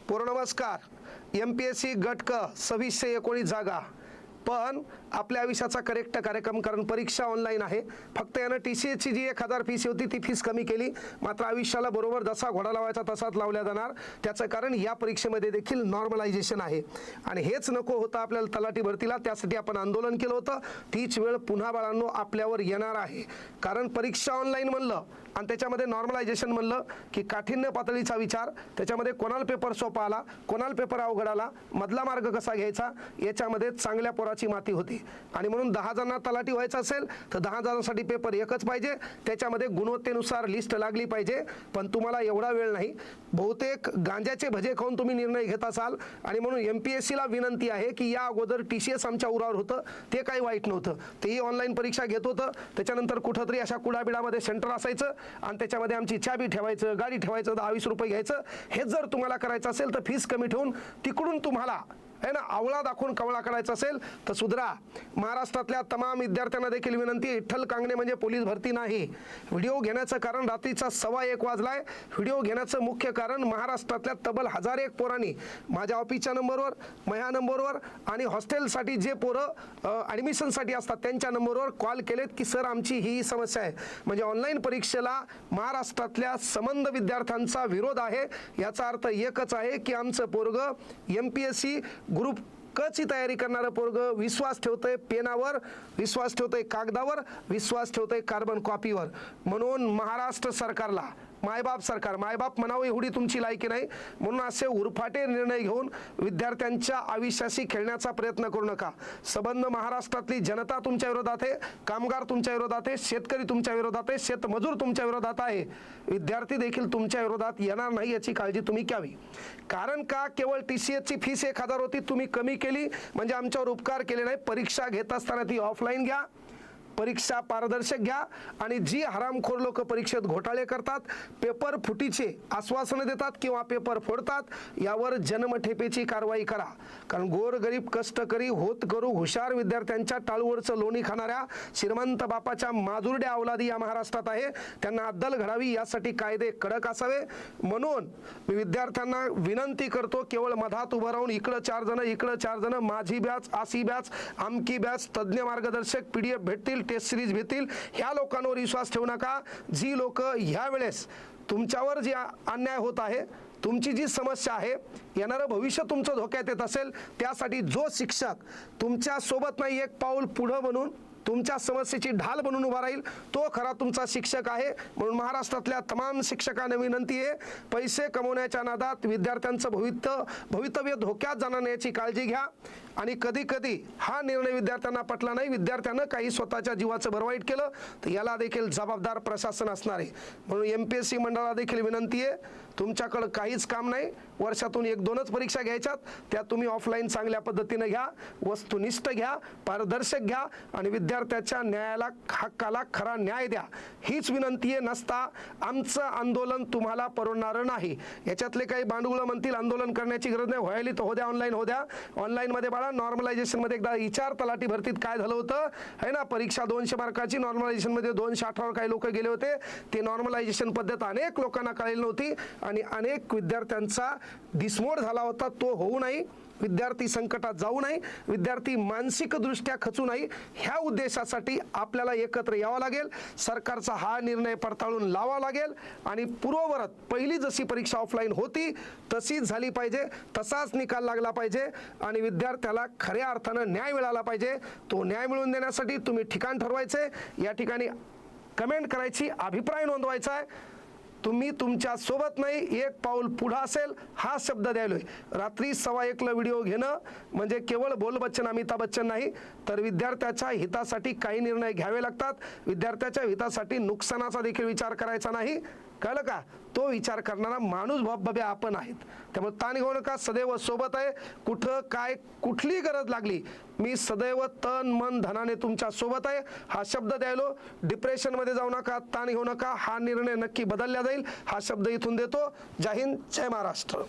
नमस्कार. MPSC गट क 2619 जागा, पण आपल्या आयुष्याचा करेक्ट कार्यक्रम, कारण परीक्षा ऑनलाईन आहे. फक्त यानं TCS ची जी 1000 फीस होती ती फीस कमी केली, मात्र आयुष्याला बरोबर जसा घोडा लावायचा तसाच लावल्या जाणार. त्याचं कारण या परीक्षेमध्ये देखील नॉर्मलायझेशन आहे आणि हेच नको होतं आपल्याला तलाठी भरतीला. त्यासाठी आपण आंदोलन केलं होतं. तीच वेळ पुन्हा बाळांनो आपल्यावर येणार आहे, कारण परीक्षा ऑनलाईन म्हणलं आणि त्याच्यामध्ये नॉर्मलायझेशन म्हणलं की काठिण्य पातळीचा विचार, त्याच्यामध्ये कोणाला पेपर सोपा आला, कोणाला पेपर अवघड आला, मधला मार्ग कसा घ्यायचा, याच्यामध्ये चांगल्या पोराची माती होती. आणि म्हणून 10 जणांना तलाठी व्हायचं असेल तर 10 जणांसाठी पेपर एकच पाहिजे, त्याच्यामध्ये गुणवत्तेनुसार लिस्ट लागली पाहिजे. पण तुम्हाला एवढा वेळ नाही, बहुतेक गांजाचे भजे खाऊन तुम्ही निर्णय घेत असाल. आणि म्हणून MPSCला विनंती आहे की या अगोदर TCS आमच्या उरावर होतं, ते काही वाईट नव्हतं, तेही ऑनलाईन परीक्षा घेत होतं. त्याच्यानंतर कुठंतरी अशा कुडाबिडामध्ये सेंटर असायचं आणि त्याच्यामध्ये आमची चाबी ठेवायचं, गाडी ठेवायचं, 10-20 रुपये घ्यायचं. हे जर तुम्हाला करायचं असेल तर फीस कमी ठेवून तिकडून तुम्हाला है ना आवळा दाखवून कवळा करायचा असेल तर सुधरा. महाराष्ट्रातल्या तमाम विद्यार्थ्यांना देखील विनंती, विठ्ठल कांगणे म्हणजे पोलीस भरती नाही. व्हिडिओ घेण्याचं कारण रात्रीचा 1:15 वाजलाय. व्हिडिओ घेण्याचं मुख्य कारण महाराष्ट्रातल्या तब्बल 1001 पोरांनी माझ्या ऑफिसच्या नंबरवर, माझ्या नंबरवर आणि हॉस्टेलसाठी जे पोरं ॲडमिशनसाठी असतात त्यांच्या नंबरवर कॉल केलेत की सर आमची ही समस्या आहे. म्हणजे ऑनलाईन परीक्षेला महाराष्ट्रातल्या संबंध विद्यार्थ्यांचा विरोध आहे. याचा अर्थ एकच आहे की आमचं पोरगं MPSC ग्रुप क ची तयारी करणारं पोरगं विश्वास ठेवतंय पेनावर, विश्वास ठेवतंय कागदावर, विश्वास ठेवतंय कार्बन कॉपीवर. म्हणून महाराष्ट्र सरकारला, मायबाप सरकार, मायबाप म्हणावं एवढी तुमची लायकी नाही, म्हणून असे उरफाटे निर्णय घेऊन विद्यार्थ्यांच्या आयुष्याशी खेळण्याचा प्रयत्न करू नका. संबंध महाराष्ट्रातली जनता तुमच्या विरोधात आहे, कामगार तुमच्या विरोधात आहे, शेतकरी तुमच्या विरोधात आहे, शेतमजूर तुमच्या विरोधात आहे. विद्यार्थी देखील तुमच्या विरोधात येणार नाही याची काळजी तुम्ही घ्यावी. कारण का केवळ TCS ची फीस 1000 होती, तुम्ही कमी केली म्हणजे आमच्यावर उपकार केले नाही. परीक्षा घेत असताना ती ऑफलाईन घ्या, परीक्षा पारदर्शक घ्या. आणि जी हरामखोर लोक परीक्षेत घोटाळे करतात, पेपर फुटीचे आश्वासनं देतात किंवा पेपर फोडतात, यावर जन्मठेपेची कारवाई करा. कारण गोरगरीब कष्टकरी होतकरू हुशार विद्यार्थ्यांच्या टाळूवरचं लोणी खाणाऱ्या श्रीमंत बापाच्या माजुरड्या अवलादी या महाराष्ट्रात आहे. त्यांना अद्दल घडावी यासाठी कायदे कडक असावे. म्हणून मी विद्यार्थ्यांना विनंती करतो, केवळ मधात उभं राहून इकडं 4 जण इकडं 4 जण, माझी बॅच, आसी बॅच, आमकी बॅच, तज्ज्ञ मार्गदर्शक PDF भेटतील, टेस्ट सिरीज भेटतील, ह्या लोकांवर विश्वास ठेवू नका. जी लोक ह्या वेळेस तुमच्यावर जे अन्याय होत आहे, तुमची जी समस्या आहे, येणारं भविष्य तुमचं धोक्यात येत असेल, त्यासाठी जो शिक्षक तुमच्या सोबत नाही, एक पाऊल पुढं बनून तुमच्या समस्येची ढाल बनून उभा राहील, तो खरा तुमचा शिक्षक आहे. म्हणून महाराष्ट्रातल्या तमाम शिक्षकांना विनंती आहे, पैसे कमवण्याच्या नादात विद्यार्थ्यांचं भवितव्य धोक्यात जाणार नाही याची काळजी घ्या. आणि कधी कधी हा निर्णय विद्यार्थ्यांना पटला नाही, विद्यार्थ्यानं काही स्वतःच्या जीवाचं भरवाईट केलं तर याला देखील जबाबदार प्रशासन असणार आहे. म्हणून MPSC मंडळाला देखील विनंती आहे, तुमच्याकडं काहीच काम नाही, वर्षातून 1-2च परीक्षा घ्यायच्यात, त्या तुम्ही ऑफलाईन चांगल्या पद्धतीने घ्या, वस्तुनिष्ठ घ्या, पारदर्शक घ्या आणि विद्यार्थ्याच्या न्यायाला, हक्काला खरा न्याय द्या. हीच विनंती आहे. नसता आमचं आंदोलन तुम्हाला परवडणारं नाही. याच्यातले काही बांडगुळं म्हणतील आंदोलन करण्याची गरज नाही, व्हायली तर हो द्या, ऑनलाईन हो द्या. ऑनलाईनमध्ये बाळा नॉर्मलायझेशनमध्ये एकदा विचार, तलाठी भरतीत काय झालं होतं है ना, परीक्षा 200 मार्काची, नॉर्मलायझेशनमध्ये 218 काही लोक गेले होते. ते नॉर्मलायझेशन पद्धत अनेक लोकांना कळलेली नव्हती आणि अनेक विद्यार्थ्यांचा डिसमोड झाला होता. तो होऊ नये, विद्यार्थी संकटात जाऊ नये, विद्यार्थी मानसिकदृष्ट्या खचू नये, ह्या उद्देशासाठी आपल्याला एकत्र यावं लागेल. सरकारचा हा निर्णय पडताळून लावावा लागेल आणि पूर्ववत पहिली जशी परीक्षा ऑफलाईन होती तशीच झाली पाहिजे, तसाच निकाल लागला पाहिजे आणि विद्यार्थ्याला खऱ्या अर्थानं न्याय मिळाला पाहिजे. तो न्याय मिळवून देण्यासाठी तुम्ही ठिकाण ठरवायचे, या ठिकाणी कमेंट करायची, अभिप्राय नोंदवायचा आहे. तुम्ही तुमच्या सोबत नाही, एक पाऊल पुढं असेल हा शब्द द्यायलोय. रात्री 1:15ला व्हिडिओ घेणं म्हणजे केवळ बोल बच्चन अमिताभ बच्चन नाही, तर विद्यार्थ्याच्या हितासाठी काही निर्णय घ्यावे लागतात. विद्यार्थ्याच्या हितासाठी नुकसानाचा देखील विचार करायचा नाही, कळलं का? तो विचार करणारा माणूस बाबा आपण आहेत. त्यामुळे ताण घेऊ नका, सदैव सोबत आहे. कुठं काय कुठली गरज लागली, मी सदैव तन मन धनाने तुमच्या सोबत आहे हा शब्द द्यायलो. डिप्रेशनमध्ये जाऊ नका, ताण घेऊ नका, हा निर्णय नक्की बदलला जाईल हा शब्द इथून देतो. जय हिंद, जय महाराष्ट्र.